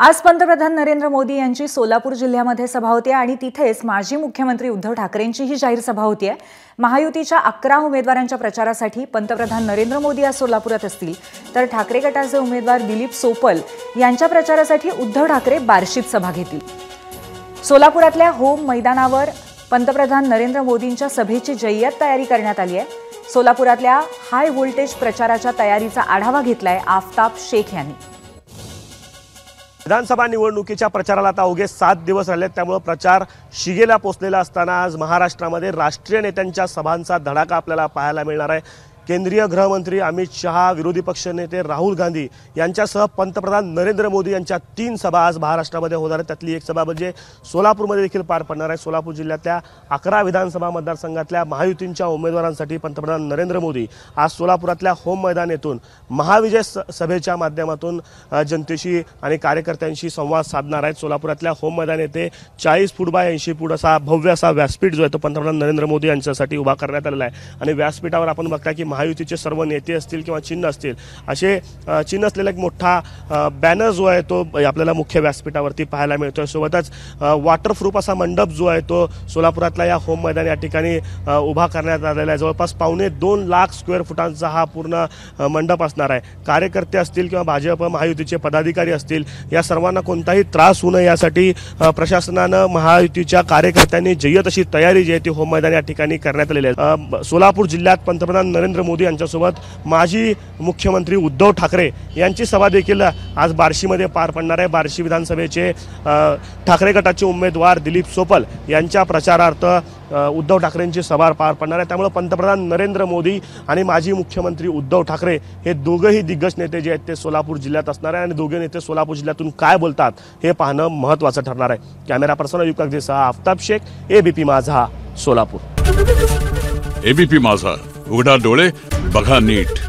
आज पंतप्रधान नरेंद्र मोदी यांची सोलापूर जिल्ह्यामध्ये सभा होती आणि तिथेच माजी मुख्यमंत्री उद्धव ठाकरेंचीही जाहीर सभा होतीये। महायुतीच्या 11 उमेदवारांच्या प्रचारासाठी पंतप्रधान नरेंद्र मोदी आज सोलापुरात असतील, तर ठाकरे गटाचे उमेदवार दिलीप सोपल यांच्या प्रचारासाठी उद्धव ठाकरे बार्शीत सभा घेतील। सोलापुरातल्या होम मैदानावर पंतप्रधान नरेंद्र मोदींच्या सभेची जय्यत तयारी करण्यात आली आहे। सोलापुरातल्या हाय व्होल्टेज प्रचाराच्या तयारीचा आढावा घेतलाय आफताब शेख यांनी। विधानसभा निवडणुकीच्या प्रचाराला आता अवघे 7 दिवस राहिले, त्यामुळे प्रचार शिगेला पोहोचलेला असताना आज महाराष्ट्रामध्ये राष्ट्रीय नेत्यांच्या सभांचा धडाका आपल्याला पाहायला मिळणार आहे। केंद्रीय गृहमंत्री अमित शहा, विरोधी पक्षनेते राहुल गांधी यांच्यासह पंतप्रधान नरेंद्र मोदी यांच्या 3 सभा आज महाराष्ट्रामध्ये होणार आहेत। त्यातली एक सभा म्हणजे सोलापूरमध्ये देखील पार पडणार आहे। सोलापूर जिल्ह्यातल्या 11 विधानसभा मतदारसंघातल्या महायुतींच्या उमेदवारांसाठी पंतप्रधान नरेंद्र मोदी आज सोलापुरातल्या होम मैदान येथून महाविजय सभेच्या माध्यमातून जनतेशी आणि कार्यकर्त्यांशी संवाद साधणार आहेत। सोलापुरातल्या होम मैदान येथे 40 फूट बाय 80 फूट असा भव्य असा व्यासपीठ जो आहे तो पंतप्रधान नरेंद्र मोदी यांच्यासाठी उभा करण्यात आलेला आहे आणि व्यासपीठावर आपण बघता की महायुतीचे सर्व नेते असतील किंवा चिन्ह असतील असे चिन्ह असलेला एक मोठा बॅनर जो आहे तो आपल्याला मुख्य व्यासपीठावरती पाहायला मिळतोय। सोबतच वॉटरप्रूफ असा मंडप जो आहे तो सोलापुरातल्या या होम मैदान या ठिकाणी उभा करण्यात आलेला आहे। जवळपास 2.25 लाख स्क्वेअर फुटांचा हा पूर्ण मंडप असणार आहे। कार्यकर्ते असतील किंवा भाजप महायुतीचे पदाधिकारी असतील या सर्वांना कोणताही त्रास होऊ नये यासाठी प्रशासनानं महायुतीच्या कार्यकर्त्यांनी जय्यत अशी तयारी जी आहे ती होम मैदान या ठिकाणी करण्यात आलेली आहे। सोलापूर जिल्ह्यात पंतप्रधान नरेंद्र मोदी यांच्यासोबत माजी मुख्यमंत्री उद्धव ठाकरे यांची सभा देखील आज बार्शीमध्ये पार पडणार आहे। बार्शी विधानसभेचे ठाकरे गटाचे उमेदवार दिलीप सोपल यांच्या प्रचारार्थ उद्धव ठाकरेंची सभा पार पडणार आहे। त्यामुळे पंतप्रधान नरेंद्र मोदी आणि माजी मुख्यमंत्री उद्धव ठाकरे हे दोघेही दिग्गज नेते जे आहेत ते सोलापूर जिल्ह्यात असणार आहे आणि दोघे नेते सोलापूर जिल्ह्यातून काय बोलतात हे पाहणं महत्त्वाचं ठरणार आहे। कॅमेरा पर्सन युवक देसह आफताब शेख, एबीपी माझा, सोलापूर। एबीपी माझा, उघडा डोळे बघा नीट।